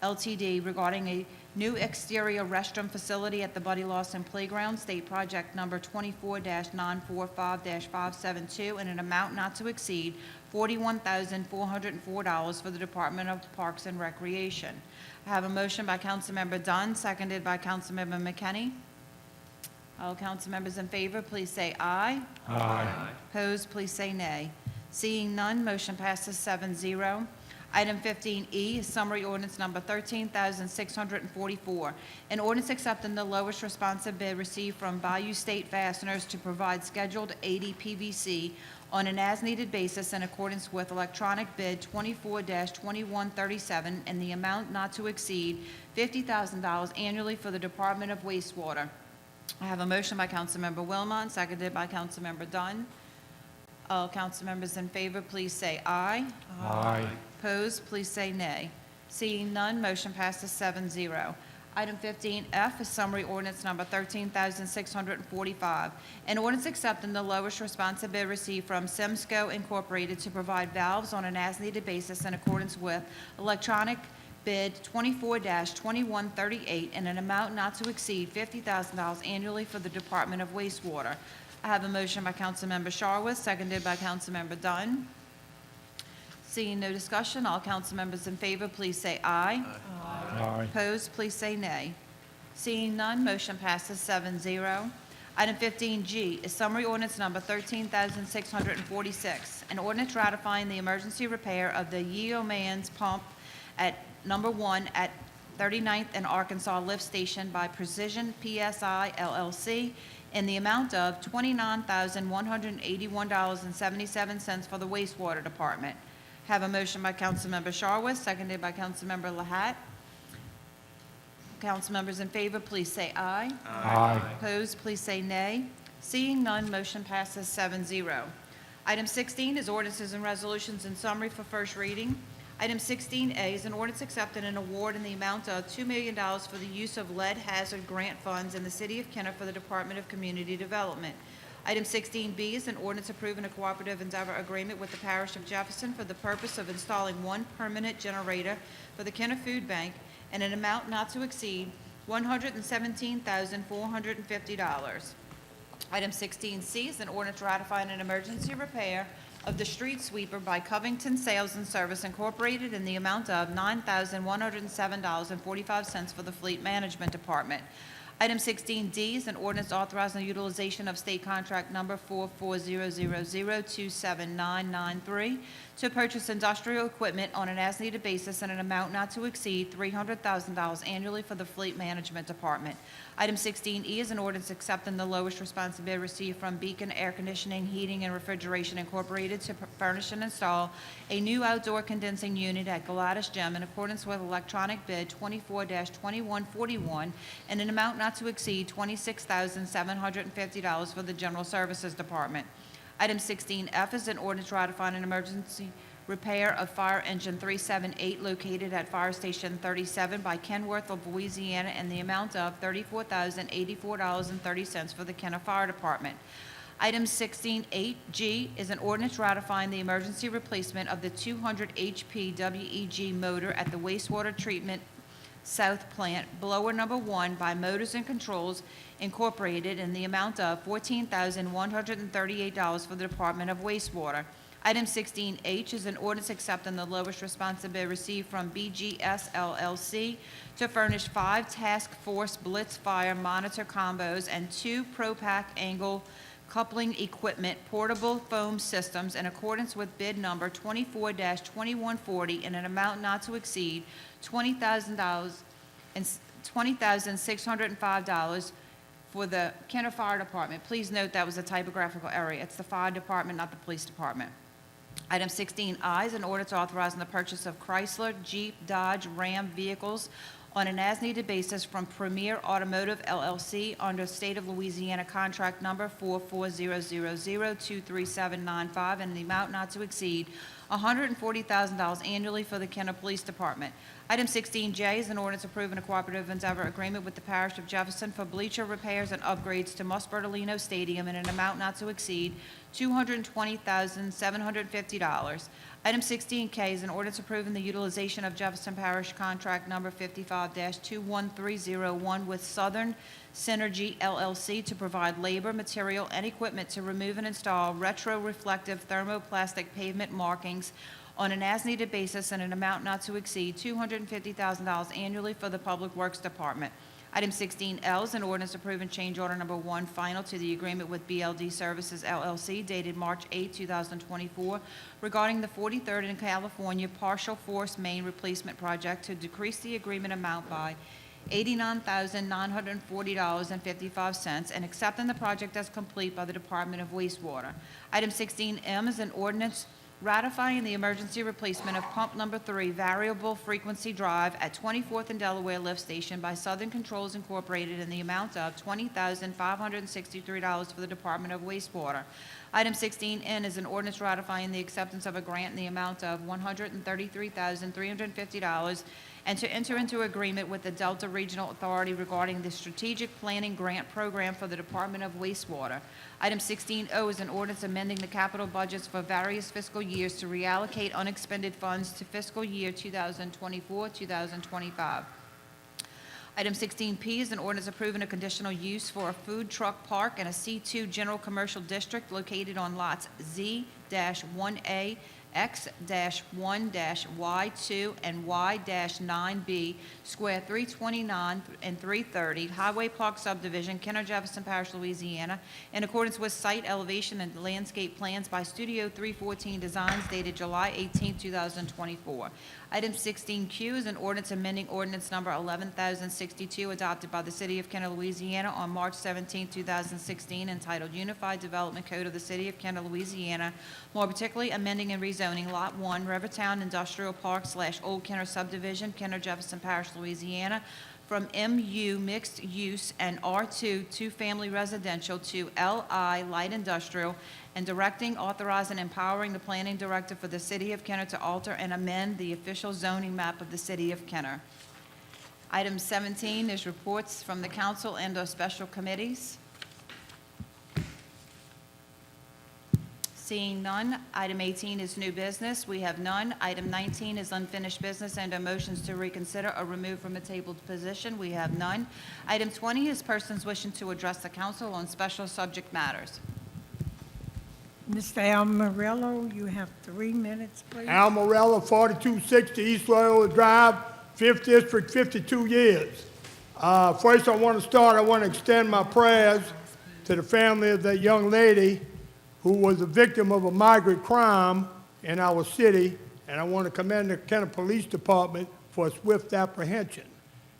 H: LTD regarding a new exterior restroom facility at the Buddy Lawson Playground, State Project Number 24-945-572, in an amount not to exceed $41,404 for the Department of Parks and Recreation. I have a motion by Councilmember Dunn, seconded by Councilmember McKinney. All council members in favor, please say aye.
F: Aye.
H: Opposed, please say nay. Seeing none, motion passes 7-0. Item 15E is summary ordinance number 13,644, an ordinance accepting the lowest responsive bid received from Bayou State Fasteners to provide scheduled 80 PVC on an as-needed basis in accordance with electronic bid 24-2137 in the amount not to exceed $50,000 annually for the Department of Wastewater. I have a motion by Councilmember Wilmot, seconded by Councilmember Dunn. All council members in favor, please say aye.
F: Aye.
H: Opposed, please say nay. Seeing none, motion passes 7-0. Item 15F is summary ordinance number 13,645, an ordinance accepting the lowest responsive bid received from Simsco Incorporated to provide valves on an as-needed basis in accordance with electronic bid 24-2138 in an amount not to exceed $50,000 annually for the Department of Wastewater. I have a motion by Councilmember Sharwood, seconded by Councilmember Dunn. Seeing no discussion, all council members in favor, please say aye.
F: Aye.
H: Opposed, please say nay. Seeing none, motion passes 7-0. Item 15G is summary ordinance number 13,646, an ordinance ratifying the emergency repair of the Yeoman's Pump at number 1 at 39th and Arkansas Lift Station by Precision PSI LLC in the amount of $29,181.77 for the wastewater department. Have a motion by Councilmember Sharwood, seconded by Councilmember Lahat. Council members in favor, please say aye.
F: Aye.
H: Opposed, please say nay. Seeing none, motion passes 7-0. Item 16 is ordinances and resolutions in summary for first reading. Item 16A is an ordinance accepting an award in the amount of $2 million for the use of lead hazard grant funds in the City of Kenner for the Department of Community Development. Item 16B is an ordinance approving a cooperative endeavor agreement with the Parish of Jefferson for the purpose of installing one permanent generator for the Kenner Food Bank in an amount not to exceed $117,450. Item 16C is an ordinance ratifying an emergency repair of the street sweeper by Covington Sales and Service Incorporated in the amount of $9,107.45 for the Fleet Management Department. Item 16D is an ordinance authorizing the utilization of state contract number 4400027993 to purchase industrial equipment on an as-needed basis in an amount not to exceed $300,000 annually for the Fleet Management Department. Item 16E is an ordinance accepting the lowest responsive bid received from Beacon Air Conditioning, Heating, and Refrigeration Incorporated to furnish and install a new outdoor condensing unit at Gladys Gym in accordance with electronic bid 24-2141 in an amount not to exceed $26,750 for the General Services Department. Item 16F is an ordinance ratifying an emergency repair of fire engine 378 located at Fire Station 37 by Kenworth of Louisiana in the amount of $34,084.30 for the Kenner Fire Department. Item 16.8G is an ordinance ratifying the emergency replacement of the 200 HP WEG motor at the wastewater treatment South Plant, blower number 1 by Motors and Controls Incorporated in the amount of $14,138 for the Department of Wastewater. Item 16H is an ordinance accepting the lowest responsive bid received from BGS LLC to furnish 5 Task Force Blitz Fire Monitor combos and 2 ProPack angle coupling equipment portable foam systems in accordance with bid number 24-2140 in an amount not to exceed $20,605 for the Kenner Fire Department. Please note that was a typographical error. It's the Fire Department, not the Police Department. Item 16I is an ordinance authorizing the purchase of Chrysler, Jeep, Dodge, Ram vehicles on an as-needed basis from Premier Automotive LLC under State of Louisiana contract number 4400023795 in the amount not to exceed $140,000 annually for the Kenner Police Department. Item 16J is an ordinance approving a cooperative endeavor agreement with the Parish of Jefferson for bleacher repairs and upgrades to MUSS Bertolino Stadium in an amount not to exceed $220,750. Item 16K is an ordinance approving the utilization of Jefferson Parish contract number 55-21301 with Southern Synergy LLC to provide labor, material, and equipment to remove and install retro-reflective thermoplastic pavement markings on an as-needed basis in an amount not to exceed $250,000 annually for the Public Works Department. Item 16L is an ordinance approving change order number 1 final to the agreement with BLD Services LLC dated March 8, 2024 regarding the 43rd in California partial force main replacement project to decrease the agreement amount by $89,940.55 and accepting the project as complete by the Department of Wastewater. Item 16M is an ordinance ratifying the emergency replacement of pump number 3 variable frequency drive at 24th and Delaware Lift Station by Southern Controls Incorporated in the amount of $20,563 for the Department of Wastewater. Item 16N is an ordinance ratifying the acceptance of a grant in the amount of $133,350 and to enter into agreement with the Delta Regional Authority regarding the Strategic Planning Grant Program for the Department of Wastewater. Item 16O is an ordinance amending the capital budgets for various fiscal years to reallocate unexpended funds to fiscal year 2024-2025. Item 16P is an ordinance approving a conditional use for a food truck park in a C2 General Commercial District located on lots Z-1A, X-1-Y2 and Y-9B, square 329 and 330, Highway Park Subdivision, Kenner Jefferson Parish, Louisiana, in accordance with site elevation and landscape plans by Studio 314 Designs dated July 18, 2024. Item 16Q is an ordinance amending ordinance number 11,062 adopted by the City of Kenner, Louisiana on March 17, 2016, entitled Unified Development Code of the City of Kenner, Louisiana, more particularly amending and rezoning Lot 1, Rivertown Industrial Park / Old Kenner Subdivision, Kenner Jefferson Parish, Louisiana, from MU Mixed Use and R2 Two-Family Residential to LI Light Industrial, and directing, authorizing, and empowering the planning director for the City of Kenner to alter and amend the official zoning map of the City of Kenner. Item 17 is reports from the council and/or special committees. Seeing none, item 18 is new business. We have none. Item 19 is unfinished business and motions to reconsider or remove from a tabled position. We have none. Item 20 is persons wishing to address the council on special subject matters.
A: Mr. Al Morello, you have 3 minutes, please.
G: Al Morello, 4260 East Loyola Drive, 5th District, 52 years. First, I want to extend my prayers to the family of that young lady who was a victim of a migrant crime in our city, and I want to commend the Kenner Police Department for swift apprehension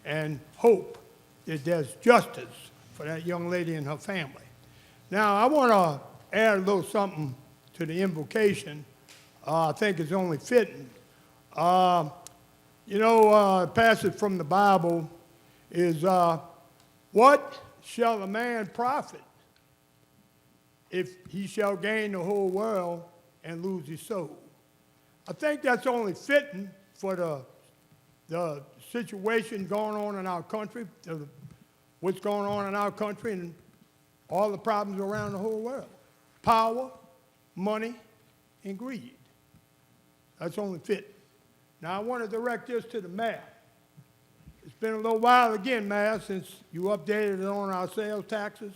G: and hope that there's justice for that young lady and her family. Now, I want to add a little something to the invocation. I think it's only fitting. Passage from the Bible is, what shall a man profit if he shall gain the whole world and lose his soul? I think that's only fitting for the situation going on in our country, what's going on in our country and all the problems around the whole world. Power, money, and greed. That's only fitting. Now, I want to direct this to the mayor. It's been a little while again, Mayor, since you updated it on our sales taxes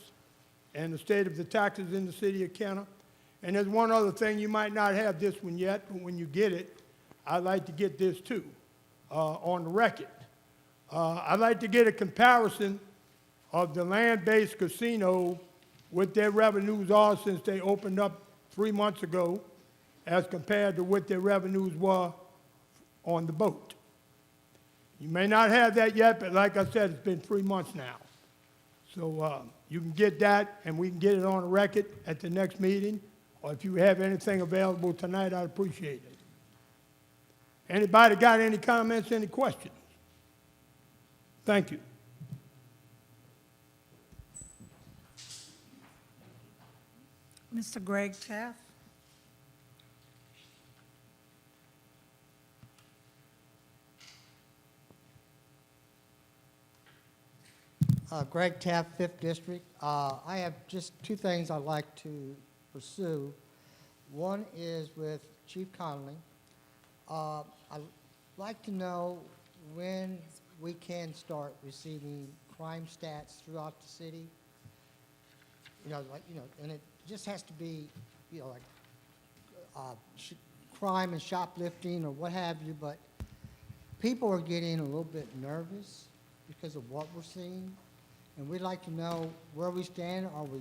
G: and the state of the taxes in the city of Kenner. And there's one other thing, you might not have this one yet, but when you get it, I'd like to get this too, on the record. I'd like to get a comparison of the land-based casino, what their revenues are since they opened up 3 months ago, as compared to what their revenues were on the boat. You may not have that yet, but like I said, it's been 3 months now. So you can get that, and we can get it on the record at the next meeting, or if you have anything available tonight, I'd appreciate it. Anybody got any comments, any questions? Thank you.
A: Mr. Greg Taft.
P: Greg Taft, 5th District. I have just 2 things I'd like to pursue. One is with Chief Connolly. I'd like to know when we can start receiving crime stats throughout the city. And it just has to be, crime and shoplifting or what have you, but people are getting a little bit nervous because of what we're seeing. And we'd like to know where we stand. Are we,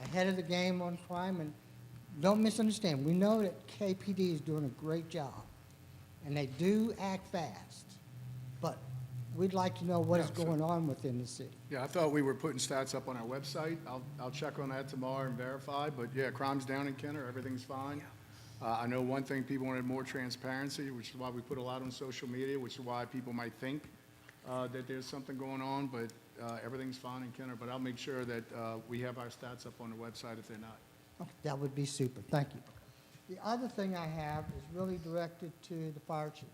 P: ahead of the game on crime? And don't misunderstand. We know that KPD is doing a great job, and they do act fast. But we'd like to know what is going on within the city.
L: Yeah, I thought we were putting stats up on our website. I'll check on that tomorrow and verify. But yeah, crime's down in Kenner. Everything's fine. I know one thing, people wanted more transparency, which is why we put a lot on social media, which is why people might think that there's something going on, but everything's fine in Kenner. But I'll make sure that we have our stats up on the website if they're not.
P: Okay, that would be super. Thank you. The other thing I have is really directed to the fire chief.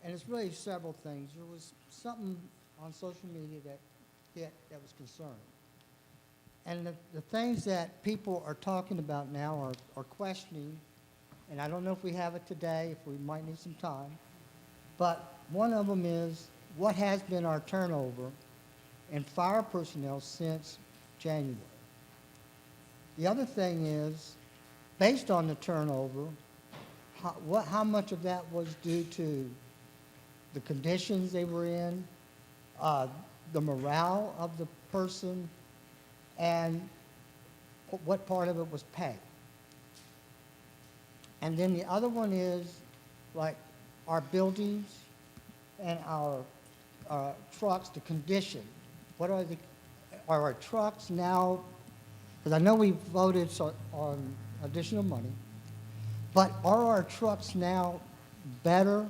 P: And it's really several things. There was something on social media that was concerning. And the things that people are talking about now are questioning, and I don't know if we have it today, if we might need some time, but one of them is what has been our turnover in fire personnel since January. The other thing is, based on the turnover, how much of that was due to the conditions they were in, the morale of the person, and what part of it was pay. And then the other one is, like, our buildings and our trucks, the condition. Are our trucks now, because I know we voted on additional money, but are our trucks now better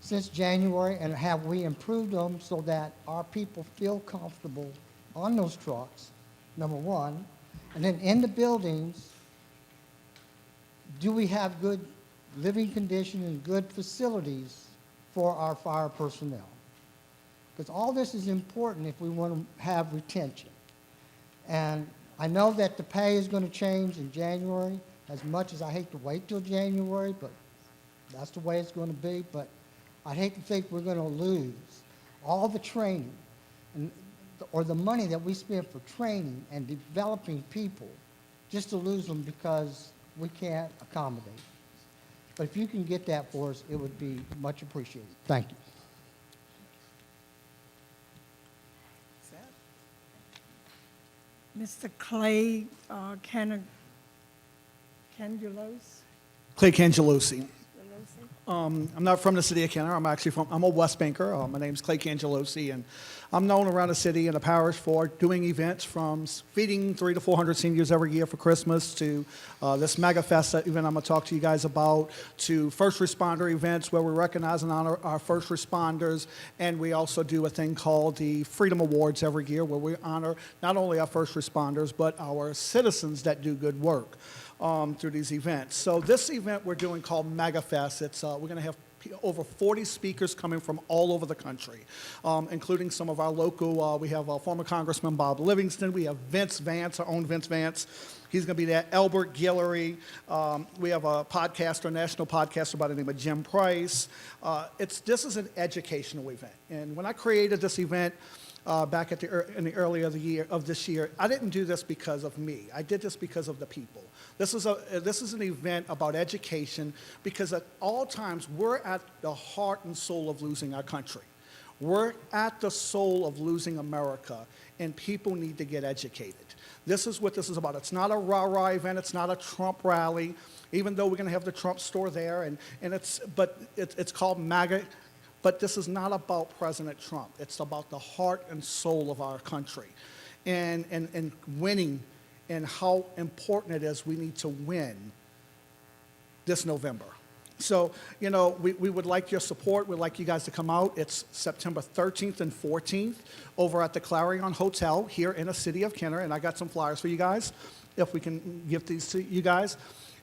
P: since January, and have we improved them so that our people feel comfortable on those trucks, number one? And then in the buildings, do we have good living conditions and good facilities for our fire personnel? Because all this is important if we want to have retention. And I know that the pay is going to change in January, as much as I hate to wait till January, but that's the way it's going to be. But I hate to think we're going to lose all the training or the money that we spend for training and developing people just to lose them because we can't accommodate. But if you can get that for us, it would be much appreciated. Thank you.
A: Mr. Clay Cangelos?
G: Clay Cangelosi. I'm not from the city of Kenner. I'm a West Banker. My name's Clay Cangelosi, and I'm known around the city and the parish for doing events from feeding 300 to 400 seniors every year for Christmas to this mega fest event I'm going to talk to you guys about, to first responder events where we recognize and honor our first responders, and we also do a thing called the Freedom Awards every year where we honor not only our first responders but our citizens that do good work through these events. So this event we're doing called MegaFest, we're going to have over 40 speakers coming from all over the country, including some of our local, we have former Congressman Bob Livingston, we have Vince Vance, our own Vince Vance. He's going to be there. Albert Guillory. We have a podcaster, a national podcaster by the name of Jim Price. This is an educational event. And when I created this event, back in the early of this year, I didn't do this because of me. I did this because of the people. This is an event about education because at all times we're at the heart and soul of losing our country. We're at the soul of losing America, and people need to get educated. This is what this is about. It's not a rah-rah event. It's not a Trump rally, even though we're going to have the Trump store there, but it's called MAGA. But this is not about President Trump. It's about the heart and soul of our country and winning and how important it is we need to win this November. So, you know, we would like your support. We'd like you guys to come out. It's September 13th and 14th over at the Clarion Hotel here in the city of Kenner. And I got some flyers for you guys, if we can give these to you guys.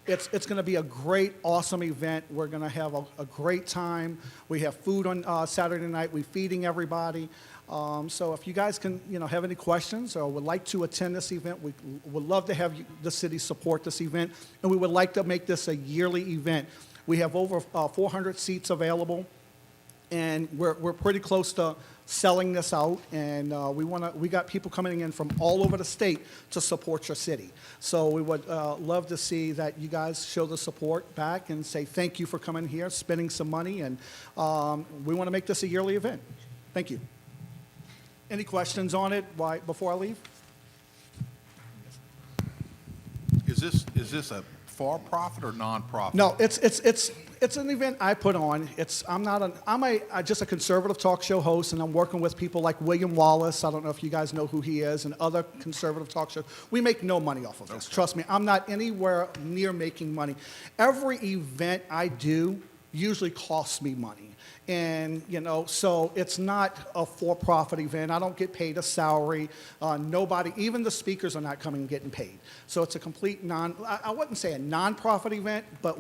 G: It's going to be a great, awesome event. We're going to have a great time. We have food on Saturday night. We're feeding everybody. So if you guys can, have any questions or would like to attend this event, we would love to have the city support this event. And we would like to make this a yearly event. We have over 400 seats available, and we're pretty close to selling this out, and we got people coming in from all over the state to support your city. So we would love to see that you guys show the support back and say thank you for coming here, spending some money, and we want to make this a yearly event. Thank you. Any questions on it before I leave?
K: Is this a for-profit or non-profit?
G: No, it's an event I put on. I'm just a conservative talk show host, and I'm working with people like William Wallace. I don't know if you guys know who he is, and other conservative talk shows. We make no money off of this. Okay. Trust me, I'm not anywhere near making money. Every event I do usually costs me money. And, so it's not a for-profit event. I don't get paid a salary. Nobody, even the speakers are not coming and getting paid. So it's a complete I wouldn't say a non-profit event, but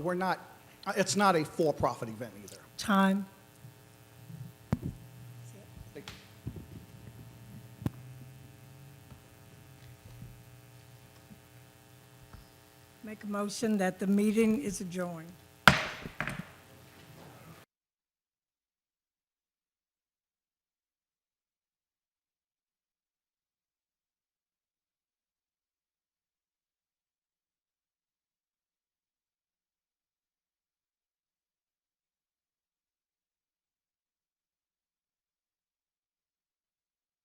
G: it's not a for-profit event either.
A: Time. Make a motion that the meeting is adjourned.